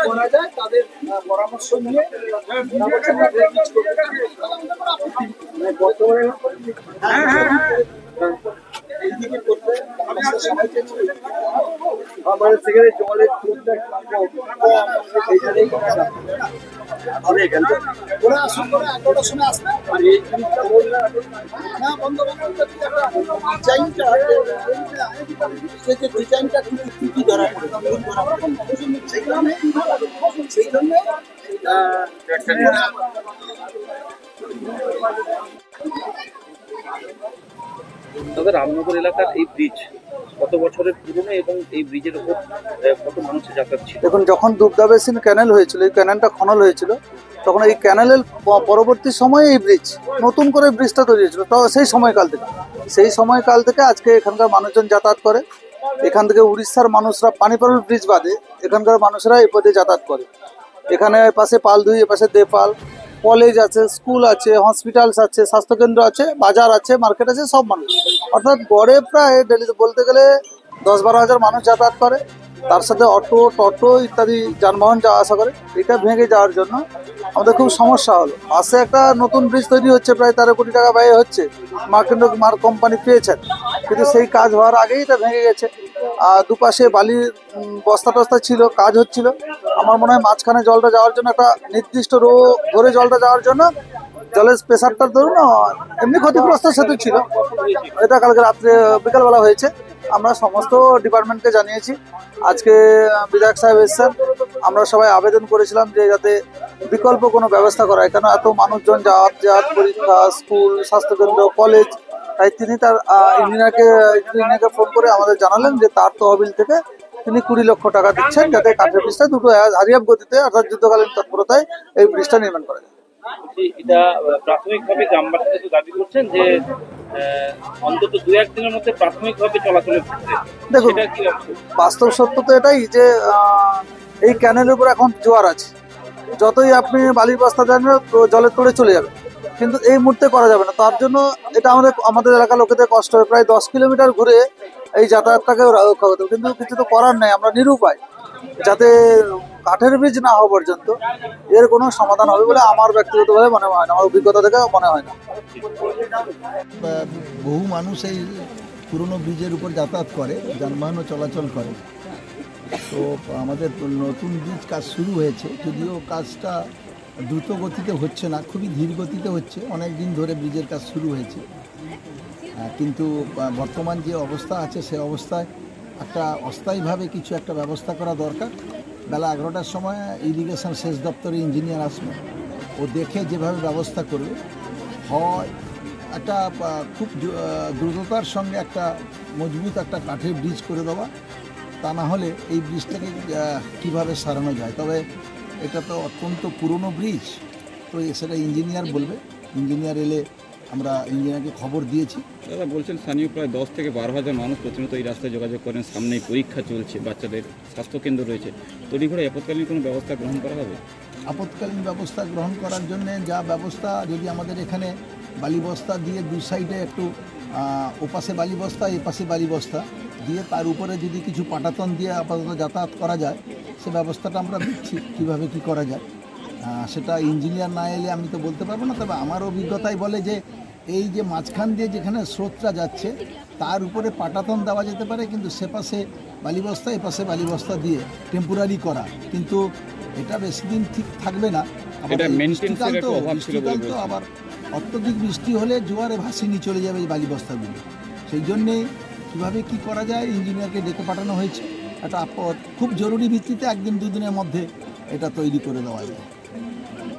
করা যায় তাদের পরামর্শ নিয়ে আমাদের সেখানে জলের ওরা আসুন করে 11টার সময় আসবে আর এই জিনিসটা না বন্ধ ডিজাইনটা ডিজাইনটা কি ধরা সেই জন্য তবে রামনগর এলাকার এই ব্রিজ কত বছরের পুরনো এবং এই ব্রিজের উপর কত মানুষের যাতায়াত ছিল? দেখুন, যখন দুবদা বেসিন ক্যানেল হয়েছিল, এই ক্যানেলটা খনল হয়েছিল, তখন এই ক্যানেলের পরবর্তী সময়ে এই ব্রিজ নতুন করে ব্রিজটা তৈরি হয়েছিল। তো সেই সময়কাল থেকে আজকে এখানকার মানুষজন যাতায়াত করে। এখান থেকে উড়িষ্যার মানুষরা পানিপাল ব্রিজ বাদে এখানকার মানুষরা এই পথে যাতায়াত করে। এখানে পাশে পালধুই, এপাশে দেপাল, কলেজ আছে, স্কুল আছে, হসপিটালস আছে, স্বাস্থ্যকেন্দ্র আছে, বাজার আছে, মার্কেট আছে, সব মানুষ, অর্থাৎ গড়ে প্রায় ডেলিতে বলতে গেলে 10-12 হাজার মানুষ যাতায়াত করে। তার সাথে অটো, টোটো ইত্যাদি যানবাহন যাওয়া আসা করে। এটা ভেঙে যাওয়ার জন্য আমাদের খুব সমস্যা হলো। পাশে একটা নতুন ব্রিজ তৈরি হচ্ছে, প্রায় 13 কোটি টাকা ব্যয় হচ্ছে, মার্ক কোম্পানি পেয়েছেন, কিন্তু সেই কাজ হওয়ার আগেই এটা ভেঙে গেছে। আর দুপাশে বালির বস্তা টস্তা ছিল, কাজ হচ্ছিল। আমার মনে হয় মাঝখানে জলটা যাওয়ার জন্য একটা নির্দিষ্ট রো ধরে জলটা যাওয়ার জন্য জলের প্রেশারটা ধরুন এমনি ক্ষতিগ্রস্ত সেতু ছিল। এটা কালকে রাত্রে বিকালবেলা হয়েছে। আমরা সমস্ত ডিপার্টমেন্টকে জানিয়েছি। আজকে বিধায়ক সাহেব এসেছেন। আমরা সবাই আবেদন করেছিলাম যে যাতে বিকল্প কোনো ব্যবস্থা করা হয়, কেন এত মানুষজন যাতায়াত, পরীক্ষা, স্কুল, স্বাস্থ্যকেন্দ্র, কলেজ। তাই তিনি তার ইঞ্জিনিয়ারকে ফোন করে আমাদের জানালেন যে তার তহবিল থেকে তিনি 20 লক্ষ টাকা দিচ্ছেন যাতে কাঠের ব্রিজটা দ্রুত হারিয়াব গতিতে অর্থাৎ যুদ্ধকালীন তৎপরতায় এই ব্রিজটা নির্মাণ করা যায়। এটা প্রাথমিকভাবে গ্রামবাসীরা তো দাবি করছেন যে অন্তত 2-1 দিনের মধ্যে প্রাথমিকভাবে চলাচলের ক্ষেত্রে। দেখুন, বাস্তব সত্য তো এটাই যে এই ক্যানেলের উপর এখন জোয়ার আছে। যতই আপনি বালির বস্তা দেন জলের তোড়ে চলে যাবে, কিন্তু এই মুহূর্তে করা যাবে না। তার জন্য এটা আমাদের এলাকার লোকেদের কষ্ট হয়, প্রায় 10 কিলোমিটার ঘুরে এই যাতায়াতটাকে রক্ষা করতে হবে। কিন্তু কিছু তো করার নেই, আমরা নিরুপায়। যাতে কাঠের ব্রিজ না হওয়া পর্যন্ত এর কোনো সমাধান হবে বলে আমার ব্যক্তিগতভাবে মনে হয় না, আমার অভিজ্ঞতা থেকে মনে হয় না। বহু মানুষ এই পুরনো ব্রিজের উপর যাতায়াত করে, যানবাহনও চলাচল করে। তো আমাদের নতুন ব্রিজ কাজ শুরু হয়েছে, যদিও কাজটা দ্রুত গতিতে হচ্ছে না, খুবই ধীর গতিতে হচ্ছে। অনেক দিন ধরে ব্রিজের কাজ শুরু হয়েছে, কিন্তু বর্তমান যে অবস্থা আছে সে অবস্থায় একটা অস্থায়ীভাবে কিছু একটা ব্যবস্থা করা দরকার। বেলা 11টার সময় ইরিগেশন সেচ দপ্তরে ইঞ্জিনিয়ার আসবে, ও দেখে যেভাবে ব্যবস্থা করবে, হয় একটা খুব দ্রুততার সঙ্গে একটা মজবুত একটা কাঠের ব্রিজ করে দেওয়া, তা না হলে এই ব্রিজটাকে কীভাবে সারানো যায়। তবে এটা তো অত্যন্ত পুরনো ব্রিজ, তো সেটা ইঞ্জিনিয়ার বলবে। ইঞ্জিনিয়ার এলে আমরা ইঞ্জিনিয়ারকে খবর দিয়েছি। দাদা বলছেন স্থানীয় প্রায় 10 থেকে 12 হাজার মানুষ প্রতিনিয়ত এই রাস্তায় যোগাযোগ করেন। সামনেই পরীক্ষা চলছে, বাচ্চাদের স্বাস্থ্যকেন্দ্র রয়েছে। তড়িঘড়ি আপৎকালীন কোনো ব্যবস্থা গ্রহণ করা হবে? আপৎকালীন ব্যবস্থা গ্রহণ করার জন্যে যা ব্যবস্থা, যদি আমাদের এখানে বালি বস্তা দিয়ে দু সাইডে একটু ওপাশে বালি বস্তা এপাশে বালি বস্তা দিয়ে তার উপরে যদি কিছু পাটাতন দিয়ে আপাতত যাতায়াত করা যায়, সে ব্যবস্থাটা আমরা দিচ্ছি কীভাবে কী করা যায়। সেটা ইঞ্জিনিয়ার না এলে আমি তো বলতে পারবো না। তবে আমার অভিজ্ঞতাই বলে যে এই যে মাঝখান দিয়ে যেখানে স্রোতটা যাচ্ছে তার উপরে পাটাতন দেওয়া যেতে পারে, কিন্তু সে পাশে বালিবস্তা এপাশে বালিবস্তা দিয়ে টেম্পোরারি করা, কিন্তু এটা বেশি দিন ঠিক থাকবে না। আবার অত্যধিক বৃষ্টি হলে জোয়ারে ভাসিয়ে নিয়ে চলে যাবে এই বালিবস্তাগুলো। সেই জন্যে কীভাবে কী করা যায় ইঞ্জিনিয়ারকে ডেকে পাঠানো হয়েছে। এটা খুব জরুরি ভিত্তিতে 1-2 দিনের মধ্যে এটা তৈরি করে দেওয়া যায়।